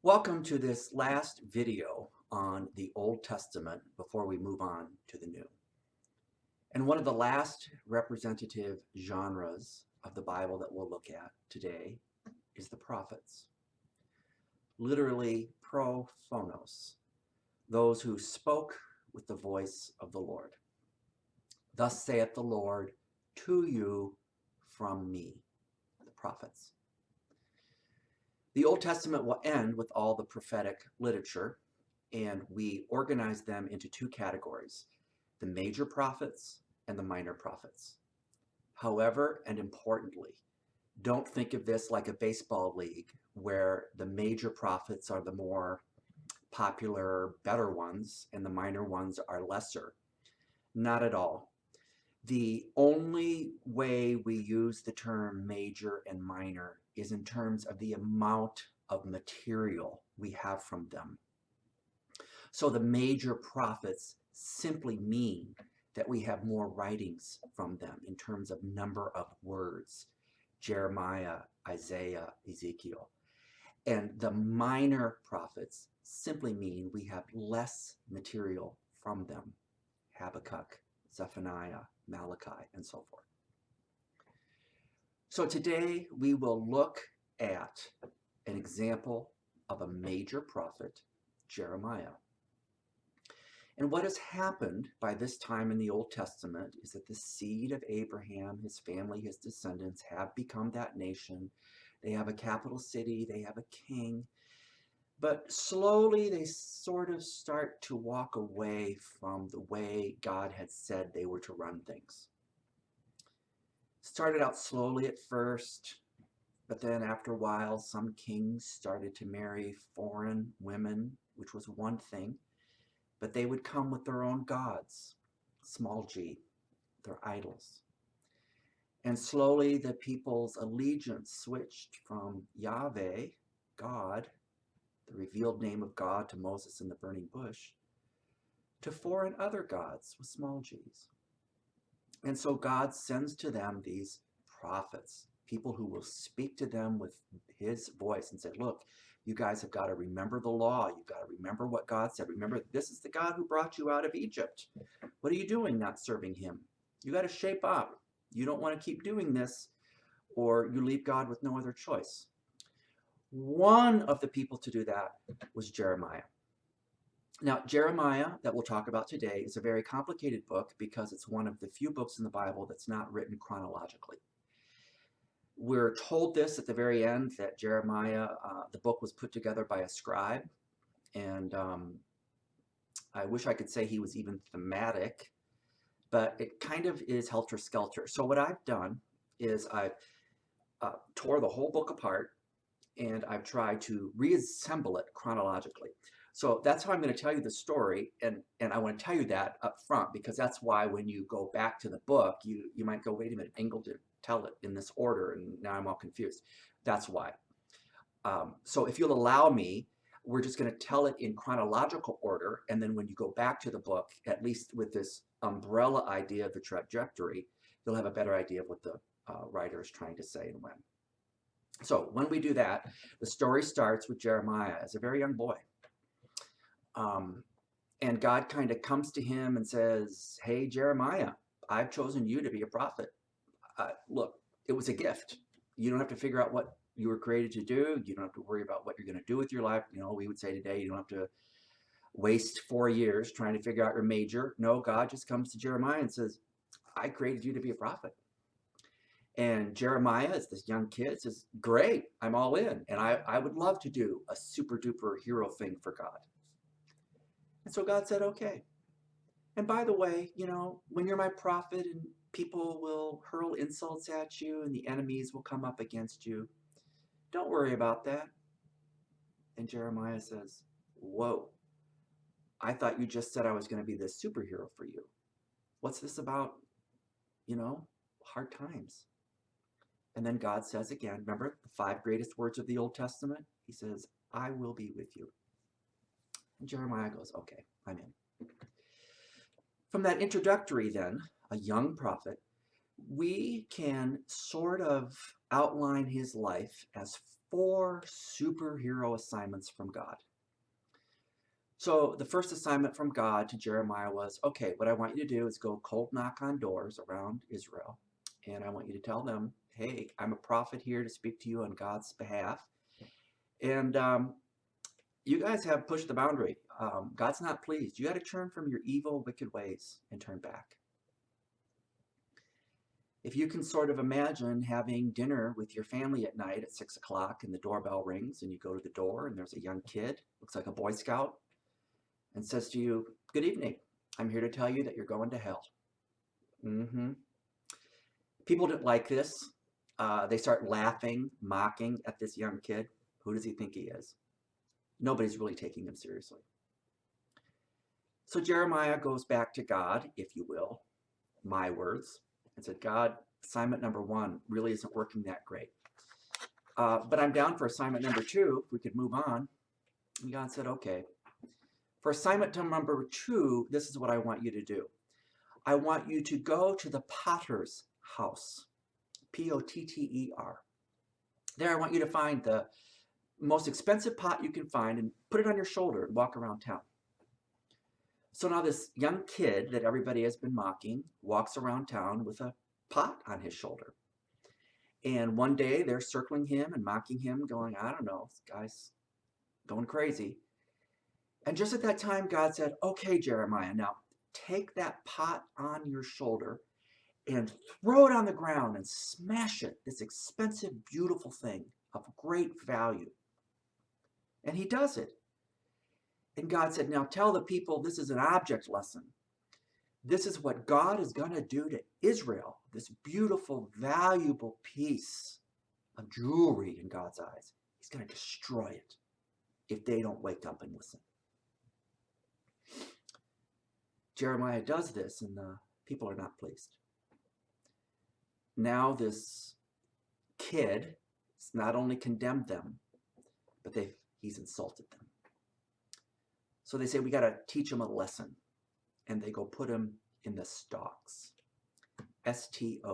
Welcome to this last video on the Old Testament before we move on to the New. And one of the last representative genres of the Bible that we'll look at today is the prophets. Literally prophonos, those who spoke with the voice of the Lord. Thus saith the Lord to you from me, the prophets. The Old Testament will end with all the prophetic literature, and we organize them into two categories, the major prophets and the minor prophets. However, and importantly, don't think of this like a baseball league where the major prophets are the more popular, better ones, and the minor ones are lesser. Not at all. The only way we use the term major and minor is in terms of the amount of material we have from them. So the major prophets simply mean that we have more writings from them in terms of number of words, Jeremiah, Isaiah, Ezekiel. And the minor prophets simply mean we have less material from them, Habakkuk, Zephaniah, Malachi, and so forth. So today we will look at an example of a major prophet, Jeremiah. And what has happened by this time in the Old Testament is that the seed of Abraham, his family, his descendants have become that nation. They have a capital city, they have a king, but slowly they sort of start to walk away from the way God had said they were to run things. Started out slowly at first, but then after a while, some kings started to marry foreign women, which was one thing, but they would come with their own gods, small g, their idols. And slowly the people's allegiance switched from Yahweh, God, the revealed name of God to Moses in the burning bush, to foreign other gods with small g's. And so God sends to them these prophets, people who will speak to them with his voice and say, look, you guys have got to remember the law. You've got to remember what God said. Remember, this is the God who brought you out of Egypt. What are you doing not serving him? You got to shape up. You don't want to keep doing this, or you leave God with no other choice. One of the people to do that was Jeremiah. Now, Jeremiah, that we'll talk about today, is a very complicated book because it's one of the few books in the Bible that's not written chronologically. We're told this at the very end, that Jeremiah, the book was put together by a scribe, and I wish I could say he was even thematic, but it kind of is helter-skelter. So what I've done is I've tore the whole book apart, and I've tried to reassemble it chronologically. So that's how I'm going to tell you the story, and I want to tell you that up front, because that's why when you go back to the book, you might go, wait a minute, Engel didn't tell it in this order, and now I'm all confused. That's why. So if you'll allow me, we're just going to tell it in chronological order, and then when you go back to the book, at least with this umbrella idea of the trajectory, you'll have a better idea of what the writer is trying to say and when. So when we do that, the story starts with Jeremiah as a very young boy. And God kind of comes to him and says, hey, Jeremiah, I've chosen you to be a prophet. Look, it was a gift. You don't have to figure out what you were created to do. You don't have to worry about what you're going to do with your life. You know, we would say today, you don't have to waste 4 years trying to figure out your major. No, God just comes to Jeremiah and says, I created you to be a prophet. And Jeremiah, as this young kid, says, great, I'm all in. And I would love to do a super duper hero thing for God. And so God said, okay. And by the way, you know, when you're my prophet and people will hurl insults at you and the enemies will come up against you, don't worry about that. And Jeremiah says, whoa, I thought you just said I was going to be this superhero for you. What's this about, you know, hard times? And then God says again, remember the 5 greatest words of the Old Testament? He says, I will be with you. And Jeremiah goes, okay, I'm in. From that introductory then, a young prophet, we can sort of outline his life as 4 superhero assignments from God. So the first assignment from God to Jeremiah was, okay, what I want you to do is go cold knock on doors around Israel. And I want you to tell them, hey, I'm a prophet here to speak to you on God's behalf. And you guys have pushed the boundary. God's not pleased. You got to turn from your evil, wicked ways and turn back. If you can sort of imagine having dinner with your family at night at 6 o'clock and the doorbell rings and you go to the door and there's a young kid, looks like a Boy Scout, and says to you, good evening, I'm here to tell you that you're going to hell. People didn't like this. They start laughing, mocking at this young kid. Who does he think he is? Nobody's really taking him seriously. So Jeremiah goes back to God, if you will, my words, and said, God, assignment number 1 really isn't working that great. But I'm down for assignment number 2, if we could move on. And God said, okay. For assignment number 2, this is what I want you to do. I want you to go to the potter's house, P-O-T-T-E-R. There I want you to find the most expensive pot you can find and put it on your shoulder and walk around town. So now this young kid that everybody has been mocking walks around town with a pot on his shoulder. And one day they're circling him and mocking him, going, I don't know, this guy's going crazy. And just at that time, God said, okay, Jeremiah, now take that pot on your shoulder and throw it on the ground and smash it, this expensive, beautiful thing of great value. And he does it. And God said, now tell the people this is an object lesson. This is what God is going to do to Israel, this beautiful, valuable piece of jewelry in God's eyes. He's going to destroy it if they don't wake up and listen. Jeremiah does this, and the people are not pleased. Now this kid has not only condemned them, but he's insulted them. So they say, we got to teach him a lesson. And they go put him in the stocks. S-T-O-C-K-S.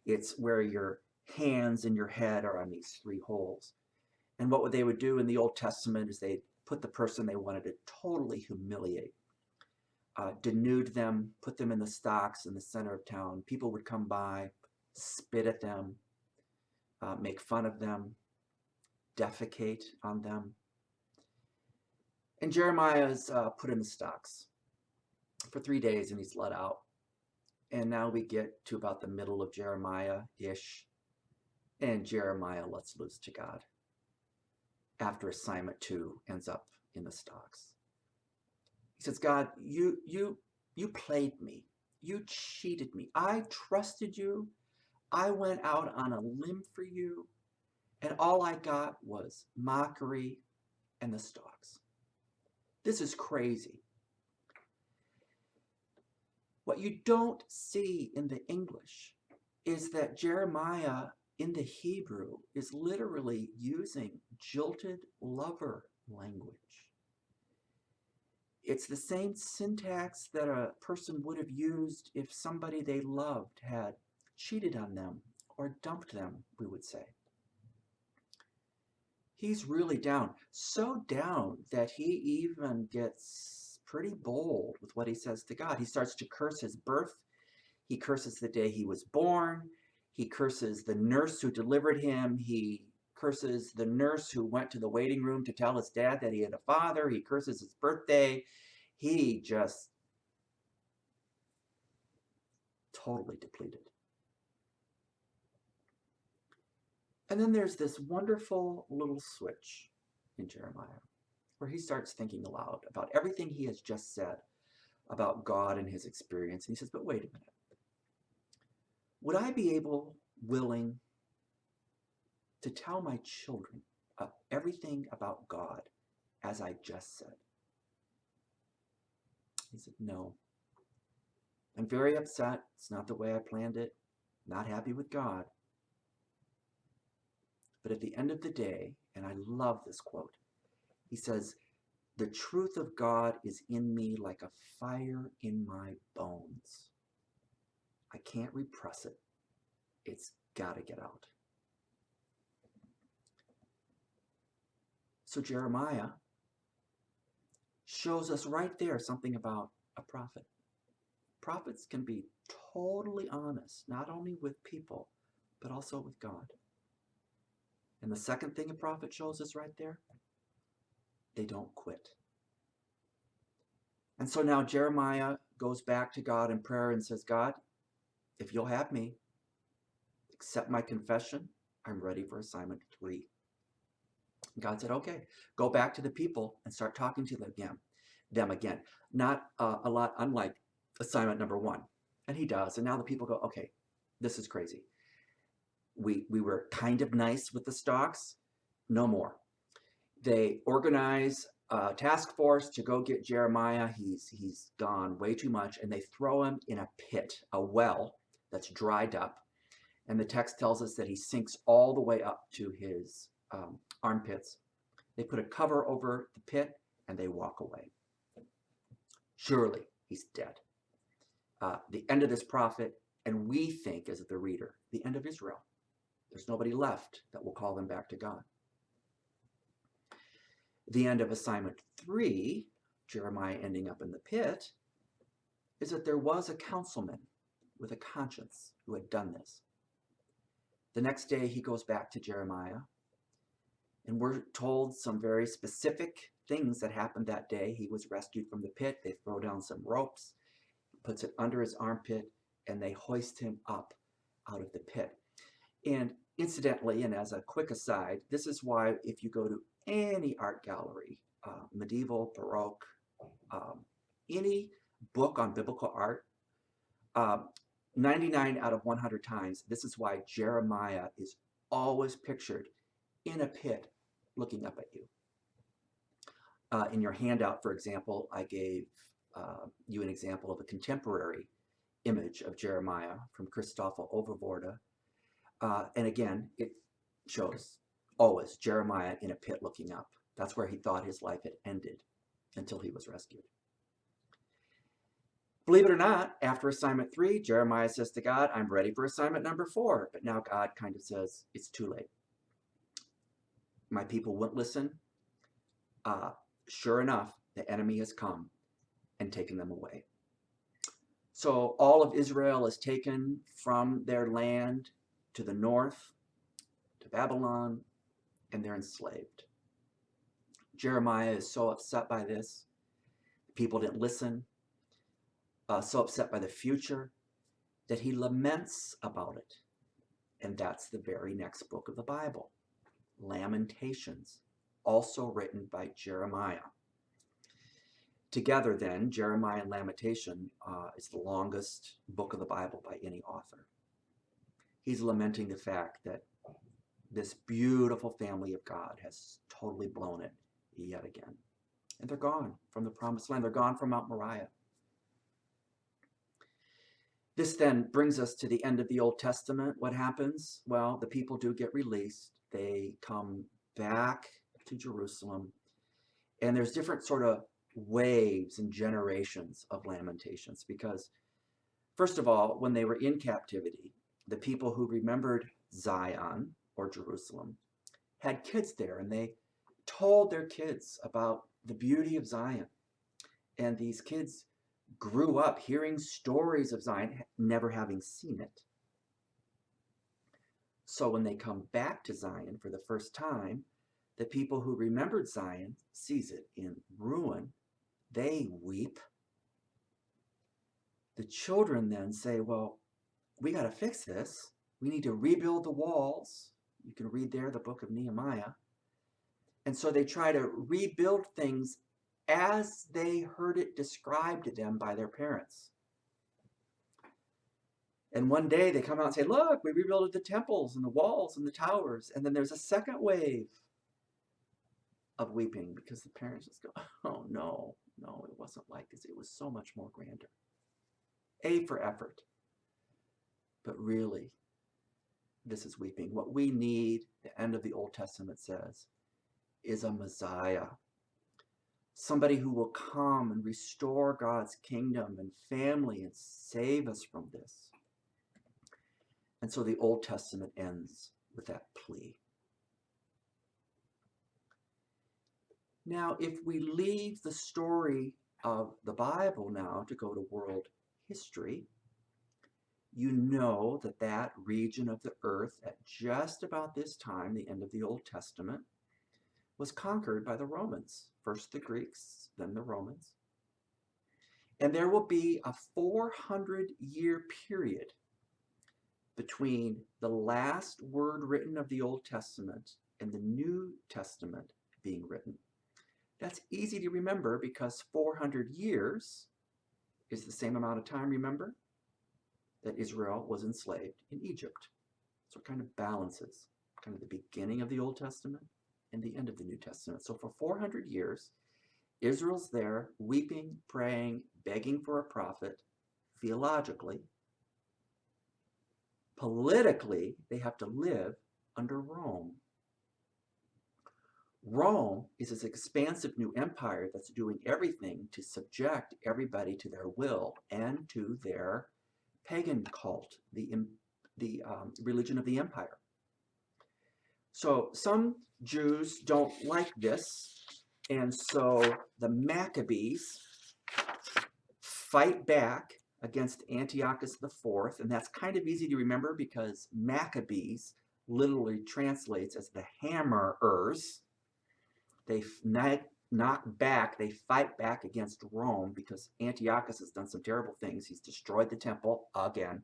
It's where your hands and your head are on these 3 holes. And what they would do in the Old Testament is they'd put the person they wanted to totally humiliate, denude them, put them in the stocks in the center of town. People would come by, spit at them, make fun of them, defecate on them. And Jeremiah is put in the stocks for 3 days, and he's let out. And now we get to about the middle of Jeremiah-ish, and Jeremiah lets loose to God after assignment 2 ends up in the stocks. He says, God, you played me. You cheated me. I trusted you. I went out on a limb for you, and all I got was mockery and the stocks. This is crazy. What you don't see in the English is that Jeremiah in the Hebrew is literally using jilted lover language. It's the same syntax that a person would have used if somebody they loved had cheated on them or dumped them, we would say. He's really down, so down that he even gets pretty bold with what he says to God. He starts to curse his birth. He curses the day he was born. He curses the nurse who delivered him. He curses the nurse who went to the waiting room to tell his dad that he had a father. He curses his birthday. He just totally depleted. And then there's this wonderful little switch in Jeremiah where he starts thinking aloud about everything he has just said about God and his experience. And he says, but wait a minute. Would I be willing to tell my children everything about God as I just said? He said, no. I'm very upset. It's not the way I planned it. Not happy with God. But at the end of the day, and I love this quote, he says, the truth of God is in me like a fire in my bones. I can't repress it. It's got to get out. So Jeremiah shows us right there something about a prophet. Prophets can be totally honest, not only with people, but also with God. And the second thing a prophet shows us right there, they don't quit. And so now Jeremiah goes back to God in prayer and says, God, if you'll have me, accept my confession, I'm ready for assignment 3. God said, okay, go back to the people and start talking to them again. Not a lot unlike assignment number 1. And he does. And now the people go, okay, this is crazy. We were kind of nice with the stalks. No more. They organize a task force to go get Jeremiah. He's gone way too much. And they throw him in a pit, a well that's dried up. And the text tells us that he sinks all the way up to his armpits. They put a cover over the pit and they walk away. Surely he's dead. The end of this prophet, and we think as the reader, the end of Israel. There's nobody left that will call them back to God. The end of assignment 3, Jeremiah ending up in the pit, is that there was a councilman with a conscience who had done this. The next day he goes back to Jeremiah, and we're told some very specific things that happened that day. He was rescued from the pit. They throw down some ropes, puts it under his armpit, and they hoist him up out of the pit. And incidentally, and as a quick aside, this is why if you go to any art gallery, medieval, Baroque, any book on biblical art, 99 out of 100 times, this is why Jeremiah is always pictured in a pit looking up at you. In your handout, for example, I gave you an example of a contemporary image of Jeremiah from Christoffel Overvoorde. And again, it shows always Jeremiah in a pit looking up. That's where he thought his life had ended until he was rescued. Believe it or not, after assignment 3, Jeremiah says to God, I'm ready for assignment number 4. But now God kind of says, it's too late. My people wouldn't listen. Sure enough, the enemy has come and taken them away. So all of Israel is taken from their land to the north, to Babylon, and they're enslaved. Jeremiah is so upset by this. People didn't listen. So upset by the future that he laments about it. And that's the very next book of the Bible, Lamentations, also written by Jeremiah. Together then, Jeremiah and Lamentation is the longest book of the Bible by any author. He's lamenting the fact that this beautiful family of God has totally blown it yet again. And they're gone from the promised land. They're gone from Mount Moriah. This then brings us to the end of the Old Testament. What happens? Well, the people do get released. They come back to Jerusalem. And there's different sort of waves and generations of Lamentations because, first of all, when they were in captivity, the people who remembered Zion or Jerusalem had kids there, and they told their kids about the beauty of Zion. And these kids grew up hearing stories of Zion, never having seen it. So when they come back to Zion for the first time, the people who remembered Zion sees it in ruin. They weep. The children then say, well, we got to fix this. We need to rebuild the walls. You can read there the book of Nehemiah. And so they try to rebuild things as they heard it described to them by their parents. And one day they come out and say, look, we rebuilt the temples and the walls and the towers. And then there's a second wave of weeping because the parents just go, oh, no, it wasn't like this. It was so much more grander. A for effort. But really, this is weeping. What we need, the end of the Old Testament says, is a Messiah. Somebody who will come and restore God's kingdom and family and save us from this. And so the Old Testament ends with that plea. Now, if we leave the story of the Bible now to go to world history, you know that that region of the earth at just about this time, the end of the Old Testament, was conquered by the Romans. First the Greeks, then the Romans. And there will be a 400-year period between the last word written of the Old Testament and the New Testament being written. That's easy to remember because 400 years is the same amount of time, remember, that Israel was enslaved in Egypt. So it kind of balances kind of the beginning of the Old Testament and the end of the New Testament. So for 400 years, Israel's there weeping, praying, begging for a prophet. Theologically, politically, they have to live under Rome. Rome is this expansive new empire that's doing everything to subject everybody to their will and to their pagan cult, the religion of the empire. So some Jews don't like this, and so the Maccabees fight back against Antiochus IV, and that's kind of easy to remember because Maccabees literally translates as the hammerers. They knock back, they fight back against Rome because Antiochus has done some terrible things. He's destroyed the temple again.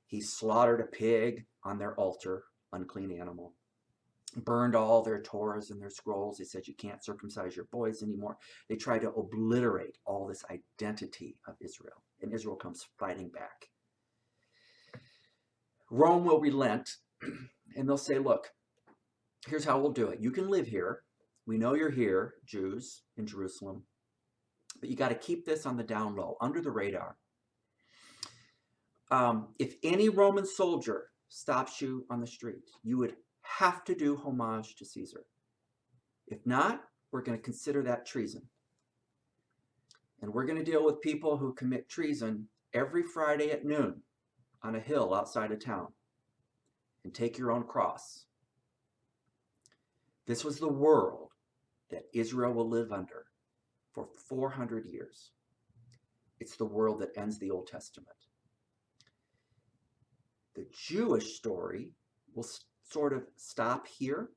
He slaughtered a pig on their altar, unclean animal. Burned all their Torahs and their scrolls. They said you can't circumcise your boys anymore. They tried to obliterate all this identity of Israel, and Israel comes fighting back. Rome will relent, and they'll say, look, here's how we'll do it. You can live here. We know you're here, Jews in Jerusalem, but you got to keep this on the down low, under the radar. If any Roman soldier stops you on the street, you would have to do homage to Caesar. If not, we're going to consider that treason. And we're going to deal with people who commit treason every Friday at noon on a hill outside of town. And take your own cross. This was the world that Israel will live under for 400 years. It's the world that ends the Old Testament. The Jewish story will sort of stop here.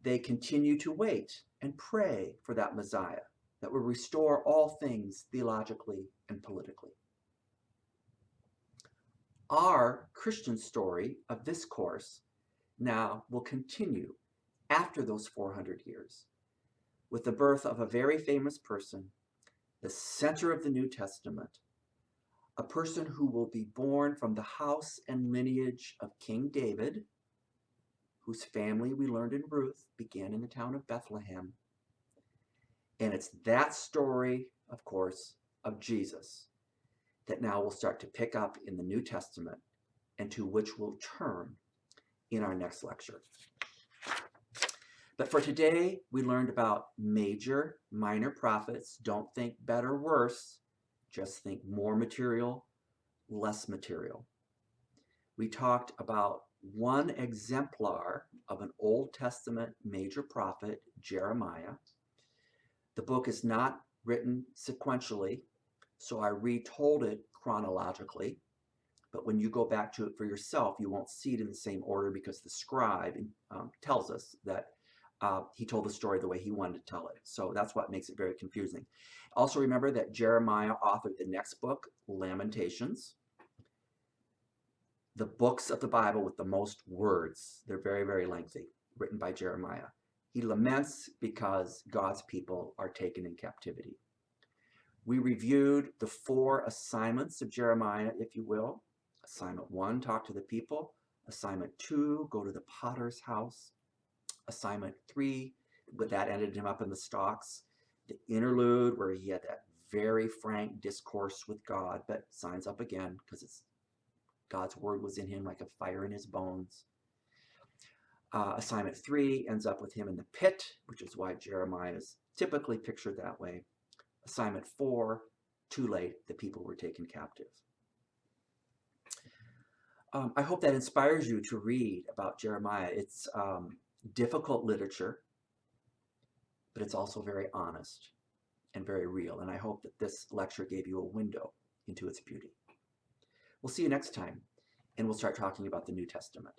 They continue to wait and pray for that Messiah that will restore all things theologically and politically. Our Christian story of this course now will continue after those 400 years with the birth of a very famous person, the center of the New Testament, a person who will be born from the house and lineage of King David, whose family, we learned in Ruth, began in the town of Bethlehem. And it's that story, of course, of Jesus that now we'll start to pick up in the New Testament and to which we'll turn in our next lecture. But for today, we learned about major, minor prophets. Don't think better, worse. Just think more material, less material. We talked about one exemplar of an Old Testament major prophet, Jeremiah. The book is not written sequentially, so I retold it chronologically. But when you go back to it for yourself, you won't see it in the same order because the scribe tells us that he told the story the way he wanted to tell it. So that's what makes it very confusing. Also remember that Jeremiah authored the next book, Lamentations. The books of the Bible with the most words. They're very, very lengthy, written by Jeremiah. He laments because God's people are taken in captivity. We reviewed the 4 assignments of Jeremiah, if you will. Assignment 1, talk to the people. Assignment 2, go to the potter's house. Assignment 3, but that ended him up in the stocks. The interlude, where he had that very frank discourse with God, but signs up again because it's God's word was in him like a fire in his bones. Assignment 3 ends up with him in the pit, which is why Jeremiah is typically pictured that way. Assignment 4, too late, the people were taken captive. I hope that inspires you to read about Jeremiah. It's difficult literature, but it's also very honest and very real. And I hope that this lecture gave you a window into its beauty. We'll see you next time, and we'll start talking about the New Testament.